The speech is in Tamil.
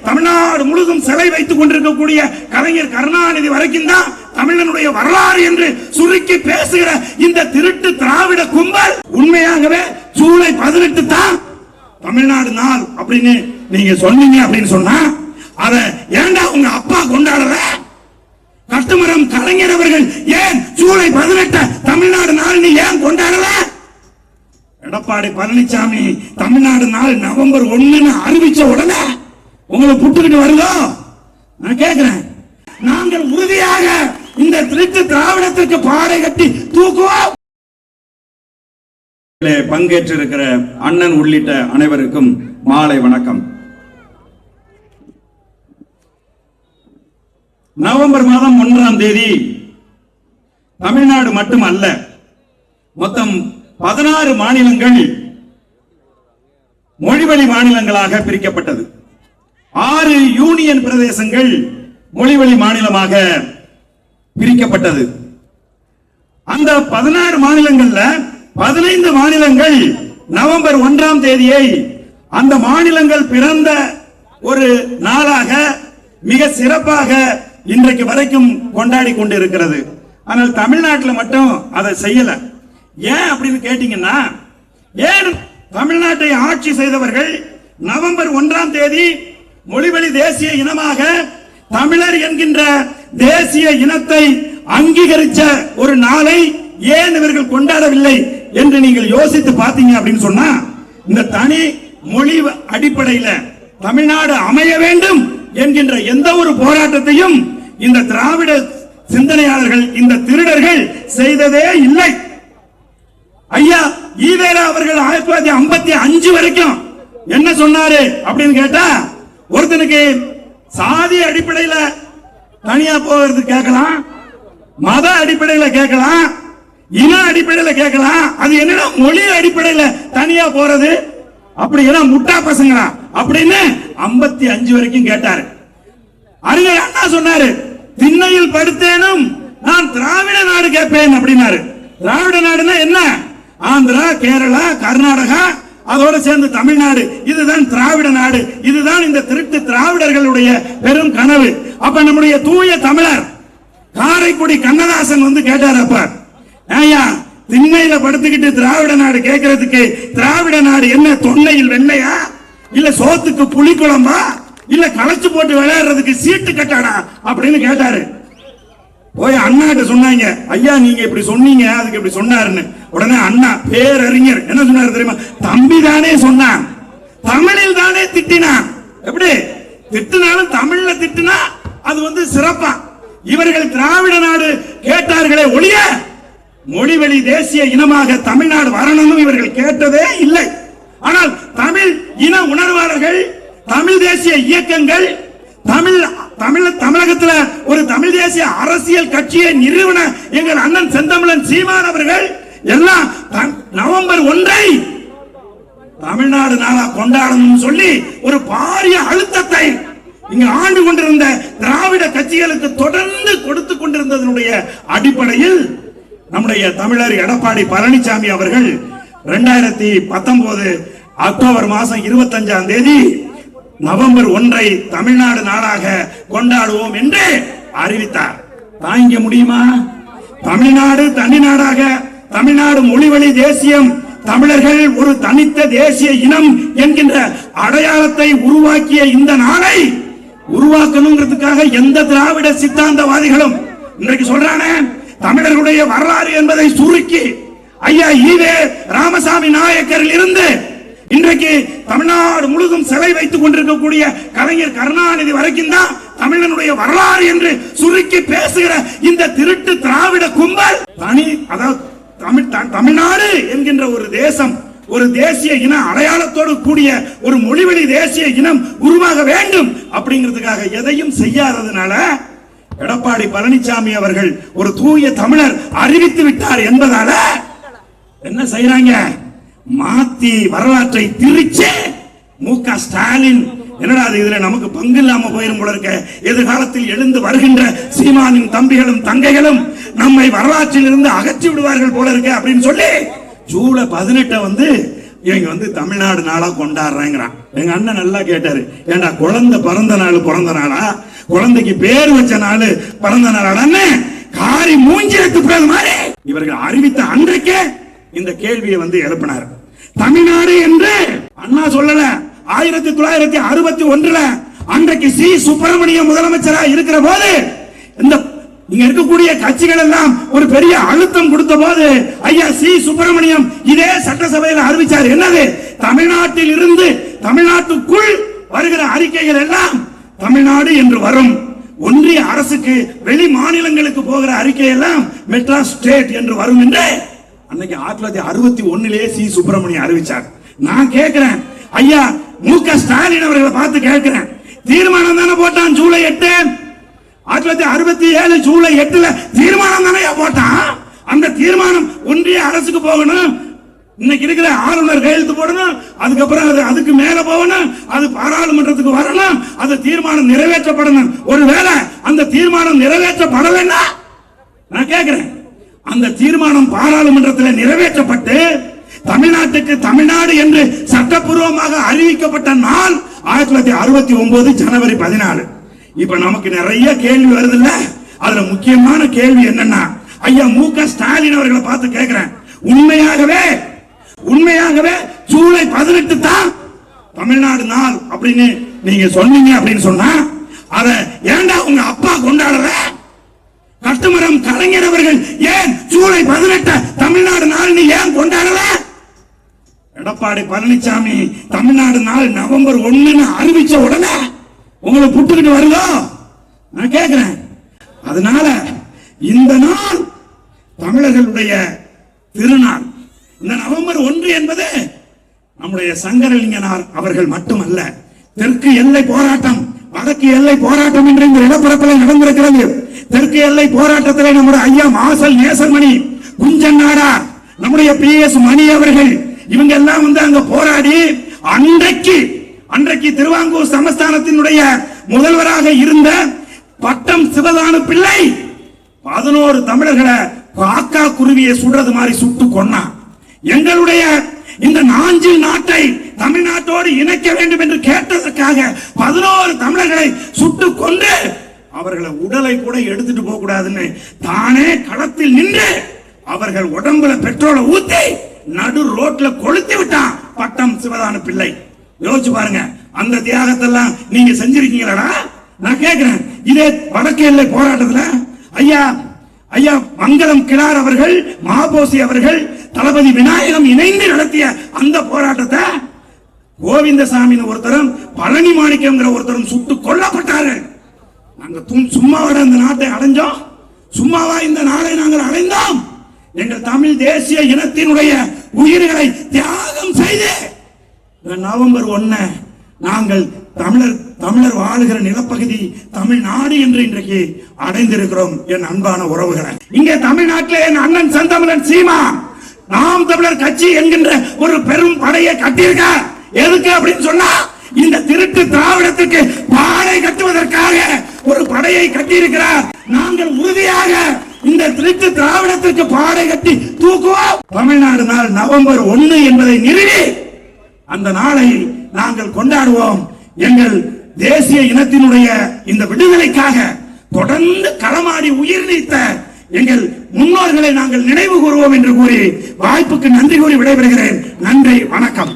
தமிழ்நாடு முழுதும் சிலை வைத்துக் கொண்டிருக்கக்கூடிய கலைஞர் கருணாநிதி வரைக்கும் தான் தமிழனுடைய வரலாறு என்று சுருக்கி பேசுகிற இந்த திருட்டு திராவிட கும்பல் உண்மையாகவே ஜூலை 18 தான் தமிழ்நாடு நாள் அப்படின்னு நீங்க சொன்னீங்க அப்படின்னு சொன்னா அதை ஏண்டா உங்க அப்பா கொண்டாடல? கட்டுமரம் கலைஞர் அவர்கள் ஏன் ஜூலை 18 தமிழ்நாடு நாள் நீ ஏன் கொண்டாடல? எடப்பாடி பழனிசாமி தமிழ்நாடு நாள் நவம்பர் 1 அறிவிச்ச உடனே உங்களை புட்டுக்கிட்டு வருதோ? நான் கேட்கிறேன். நாங்கள் உறுதியாக இந்த திருட்டு திராவிடத்திற்கு பாடை கட்டி தூக்குவோம். பங்கேற்றிருக்கிற அண்ணன் உள்ளிட்ட அனைவருக்கும் மாலை வணக்கம். நவம்பர் மாதம் 1ஆம் தேதி தமிழ்நாடு மட்டுமல்ல, மொத்தம் 16 மாநிலங்கள் மொழிவழி மாநிலங்களாக பிரிக்கப்பட்டது. 6 யூனியன் பிரதேசங்கள் மொழிவழி மாநிலமாக பிரிக்கப்பட்டது. அந்த 16 மாநிலங்கள்ல 15 மாநிலங்கள் நவம்பர் 1ஆம் தேதியை அந்த மாநிலங்கள் பிறந்த ஒரு நாளாக மிக சிறப்பாக இன்றைக்கு வரைக்கும் கொண்டாடி கொண்டிருக்கிறது. ஆனால் தமிழ்நாட்டில் மட்டும் அதை செய்யல. ஏன் அப்படின்னு கேட்டீங்கன்னா, ஏன் தமிழ்நாட்டை ஆட்சி செய்தவர்கள் நவம்பர் 1ஆம் தேதி மொழிவழி தேசிய இனமாக தமிழர் என்கின்ற தேசிய இனத்தை அங்கீகரிச்ச ஒரு நாளை ஏன் இவர்கள் கொண்டாடவில்லை என்று நீங்கள் யோசித்து பார்த்தீங்க அப்படின்னு சொன்னா, இந்த தனி மொழி அடிப்படையில் தமிழ்நாடு அமைய வேண்டும் என்கின்ற எந்த ஒரு போராட்டத்தையும் இந்த திராவிட சிந்தனையாளர்கள், இந்த திருடர்கள் செய்ததே இல்லை. ஐயா ஈவேரா அவர்கள் 1955 வரைக்கும் என்ன சொன்னாரு அப்படின்னு கேட்டா, ஒருத்தனுக்கு சாதி அடிப்படையில் தனியா போகிறது கேட்கலாம், மத அடிப்படையில் கேட்கலாம், இன அடிப்படையில் கேட்கலாம், அது என்னன்னா மொழி அடிப்படையில் தனியா போறது அப்படின்னா முட்டா பசங்களா அப்படின்னு 55 வரைக்கும் கேட்டாரு. அறிஞர் அண்ணா சொன்னாரு, திண்ணையில் படுத்தேனும் நான் திராவிட நாடு கேட்பேன் அப்படின்னாரு. திராவிட நாடுனா என்ன? ஆந்திரா, கேரளா, கர்நாடகா, அதோட சேர்ந்து தமிழ்நாடு, இதுதான் திராவிட நாடு. இதுதான் இந்த திருட்டு திராவிடர்களுடைய பெரும் கனவு. அப்ப நம்முடைய தூய தமிழர் காரைக்குடி கண்ணதாசன் வந்து கேட்டார், அப்ப ஐயா திண்ணையில படுத்துக்கிட்டு திராவிட நாடு கேட்கறதுக்கு திராவிட நாடு என்ன தொன்னையில் வெண்ணையா, இல்ல சோத்துக்கு புளி குழம்பா, இல்ல களைச்சு போட்டு விளையாடுறதுக்கு சீட்டு கட்டாடா அப்படின்னு கேட்டாரு. போய் அண்ணாட்ட சொன்னாங்க, ஐயா நீங்க இப்படி சொன்னீங்க, அதுக்கு இப்படி சொன்னாருன்னு. உடனே அண்ணா பேரறிஞர் என்ன சொன்னாரு தெரியுமா? தம்பி தானே சொன்னான், தமிழில் தானே திட்டினான். எப்படி திட்டினாலும் தமிழ்ல திட்டினா அது வந்து சிறப்பா. இவர்கள் திராவிட நாடு கேட்டார்களே ஒழிய மொழிவழி தேசிய இனமாக தமிழ்நாடு வரணும்னு இவர்கள் கேட்டதே இல்லை. ஆனால் தமிழ் இன உணர்வாளர்கள், தமிழ் தேசிய இயக்கங்கள், தமிழகத்தில் ஒரு தமிழ் தேசிய அரசியல் கட்சியை நிறுவன எங்கள் அண்ணன் செந்தமிழன் சீமான் அவர்கள் எல்லாம் நவம்பர் 1 தமிழ்நாடு நாளா கொண்டாடணும் சொல்லி ஒரு பாரிய அழுத்தத்தை இங்கு ஆண்டு கொண்டிருந்த திராவிட கட்சிகளுக்கு தொடர்ந்து கொடுத்து கொண்டிருந்ததனுடைய அடிப்படையில் நம்முடைய தமிழர் எடப்பாடி பழனிசாமி அவர்கள் 2019 அக்டோபர் மாதம் 25ஆம் தேதி நவம்பர் 1 தமிழ்நாடு நாளாக கொண்டாடுவோம் என்று அறிவித்தார். தாங்க முடியுமா? தமிழ்நாடு தனி நாடாக, தமிழ்நாடு மொழிவழி தேசியம், தமிழர்கள் ஒரு தனித்த தேசிய இனம் என்கின்ற அடையாளத்தை உருவாக்கிய இந்த நாளை உருவாக்கணுங்கிறதுக்காக எந்த திராவிட சித்தாந்தவாதிகளும் இன்றைக்கு சொல்றானே தமிழர்களுடைய வரலாறு என்பதை சுருக்கி ஐயா ஈவே ராமசாமி நாயக்கரில் இருந்து இன்றைக்கு தமிழ்நாடு முழுதும் சிலை வைத்துக் கொண்டிருக்கக்கூடிய கலைஞர் கருணாநிதி வரைக்கும் தான் தமிழனுடைய வரலாறு என்று சுருக்கி பேசுகிற இந்த திருட்டு திராவிட கும்பல் தமிழ்நாடு என்கின்ற ஒரு தேசம், ஒரு தேசிய இன அடையாளத்தோடு கூடிய ஒரு மொழிவழி தேசிய இனம் உருவாக வேண்டும் அப்படிங்கிறதுக்காக எதையும் செய்யாததுனால எடப்பாடி பழனிசாமி அவர்கள் ஒரு தூய தமிழர் அறிவித்து விட்டார் என்பதால என்ன செய்யறாங்க? மாத்தி வரலாற்றை திரிச்சு மு.க. ஸ்டாலின் என்னடா இதுல நமக்கு பங்கு இல்லாம போயிரும் போல இருக்க, எதிர்காலத்தில் எழுந்து வருகின்ற சீமானின் தம்பிகளும் தங்கைகளும் நம்மை வரலாற்றில் இருந்து அகற்றி விடுவார்கள் போல இருக்க அப்படின்னு சொல்லி ஜூலை 18 வந்து இவங்க வந்து தமிழ்நாடு நாளா கொண்டாடுறேங்கிறான். எங்க அண்ணன் நல்லா கேட்டாரு, ஏண்டா குழந்தை பிறந்த நாளா, குழந்தைக்கு பேர் வச்ச நாள் பிறந்த நாளான்னு காரி மூஞ்சி துப்புறது மாதிரி இவர்கள் அறிவித்த அன்றைக்கே இந்த கேள்வியை வந்து எழுப்பினார். தமிழ்நாடு என்று அண்ணா சொல்லல. 1961 அன்றைக்கு சி சுப்பிரமணியம் முதலமைச்சரா இருக்கிற போது இந்த இங்க இருக்கக்கூடிய கட்சிகள் எல்லாம் ஒரு பெரிய அழுத்தம் கொடுத்த போது ஐயா சி சுப்பிரமணியம் இதே சட்டசபையில் அறிவிச்சார். என்னது? தமிழ்நாட்டில் இருந்து தமிழ்நாட்டுக்குள் வருகிற அறிக்கைகள் எல்லாம் தமிழ்நாடு என்று வரும். ஒன்றிய அரசுக்கு வெளி மாநிலங்களுக்கு போகிற அறிக்கை எல்லாம் மெட்ராஸ் ஸ்டேட் என்று வரும் என்று அன்னைக்கு 1961 சி சுப்பிரமணியம் அறிவிச்சார். நான் கேட்கிறேன், ஐயா மு.க. ஸ்டாலின் அவர்களை பார்த்து கேட்கிறேன், தீர்மானம் தானே போட்டான் ஜூலை 8, 1967 ஜூலை 8 தீர்மானம் தானே போட்டான். அந்த தீர்மானம் ஒன்றிய அரசுக்கு போகணும், இன்னைக்கு இருக்கிற ஆளுநர் கையெழுத்து போடணும், அதுக்கப்புறம் அதுக்கு மேல போகணும், அது பாராளுமன்றத்துக்கு வரணும், அந்த தீர்மானம் நிறைவேற்றப்படணும். ஒருவேளை அந்த தீர்மானம் நிறைவேற்றப்படலைன்னா நான் கேட்கிறேன், அந்த தீர்மானம் பாராளுமன்றத்தில் நிறைவேற்றப்பட்டு தமிழ்நாட்டுக்கு தமிழ்நாடு என்று சட்டப்பூர்வமாக அறிவிக்கப்பட்ட நாள் 1969 ஜனவரி 14. இப்ப நமக்கு நிறைய கேள்வி வருது இல்ல, அதுல முக்கியமான கேள்வி என்னன்னா, ஐயா மு.க. ஸ்டாலின் அவர்களை பார்த்து கேட்கிறேன், உண்மையாகவே ஜூலை 18 தான் தமிழ்நாடு நாள் அப்படின்னு நீங்க சொன்னீங்க அப்படின்னு சொன்னா, அத ஏண்டா உங்க அப்பா கொண்டாடுற? கட்டுமரம் கலைஞர் அவர்கள் ஏன் ஜூலை 18 தமிழ்நாடு நாள் நீ ஏன் கொண்டாடல? எடப்பாடி பழனிசாமி தமிழ்நாடு நாள் நவம்பர் 1 அறிவிச்ச உடனே உங்களை புட்டுக்கிட்டு வருதோ? நான் கேட்கிறேன். அதனால இந்த நாள் தமிழர்களுடைய திருநாள். இந்த நவம்பர் 1 என்பது நம்முடைய சங்கரலிங்கனார் அவர்கள் மட்டுமல்ல, தெற்கு எல்லை போராட்டம், வடக்கு எல்லை போராட்டம் என்று இந்த இடப்பரப்பில் நடந்திருக்கிறது. தெற்கு எல்லை போராட்டத்தில் நம்முடைய ஐயா மாசல் நேசமணி, குஞ்சன் நாடார், நம்முடைய PS மணி அவர்கள் இவங்க எல்லாம் வந்து அங்க போராடி அன்றைக்கு திருவாங்கூர் சமஸ்தானத்தினுடைய முதல்வராக இருந்த பட்டம் சிவதானு பிள்ளை 11 தமிழர்களை காக்கா குருவியை சுடுறது மாதிரி சுட்டு கொன்னான். எங்களுடைய இந்த நாஞ்சில் நாட்டை தமிழ்நாட்டோடு இணைக்க வேண்டும் என்று கேட்டதற்காக 11 தமிழர்களை சுட்டு கொண்டு அவர்களை உடலை கூட எடுத்துட்டு போக கூடாதுன்னு தானே களத்தில் நின்று அவர்கள் உடம்புல பெட்ரோலை ஊத்தி நடு ரோட்ல கொளுத்தி விட்டான் பட்டம் சிவதானு பிள்ளை. யோசிச்சு பாருங்க, அந்த தியாகத்தெல்லாம் நீங்க செஞ்சிருக்கீங்களா? நான் கேட்கிறேன். இதே வடக்கு எல்லை போராட்டத்துல ஐயா மங்களம் கிளார் அவர்கள், மாபோசி அவர்கள், தளபதி விநாயகம் இணைந்து நடத்திய அந்த போராட்டத்தை கோவிந்தசாமி ஒருத்தரும் பழனி மாணிக்கம் ஒருத்தரும் சுட்டு கொல்லப்பட்டார்கள். நாங்க சும்மாவோட இந்த நாட்டை அடைஞ்சோம்? சும்மாவா இந்த நாளை நாங்கள் அடைந்தோம்? எங்கள் தமிழ் தேசிய இனத்தினுடைய உயிர்களை தியாகம் செய்து நவம்பர் 1 நாங்கள் தமிழர் வாழுகிற நிலப்பகுதி தமிழ்நாடு என்று இன்றைக்கு அடைந்திருக்கிறோம். என் அன்பான உறவுகளை, இங்கே தமிழ்நாட்டிலே என் அண்ணன் செந்தமிழன் சீமா நாம் தமிழர் கட்சி என்கின்ற ஒரு பெரும் படையை கட்டியிருக்க. எதுக்கு அப்படின்னு சொன்னா, இந்த திருட்டு திராவிடத்துக்கு பாடை கட்டுவதற்காக ஒரு படையை கட்டியிருக்கிறார். நாங்கள் உறுதியாக இந்த திருட்டு திராவிடத்திற்கு பாடை கட்டி தூக்குவோம். தமிழ்நாடு நாள் நவம்பர் 1 என்பதை நிறுவி அந்த நாளை நாங்கள் கொண்டாடுவோம். எங்கள் தேசிய இனத்தினுடைய இந்த விடுதலைக்காக தொடர்ந்து களமாடி உயிர் நீத்த எங்கள் முன்னோர்களை நாங்கள் நினைவு கூறுவோம் என்று கூறி வாய்ப்புக்கு நன்றி கூறி விடைபெறுகிறேன். நன்றி, வணக்கம்.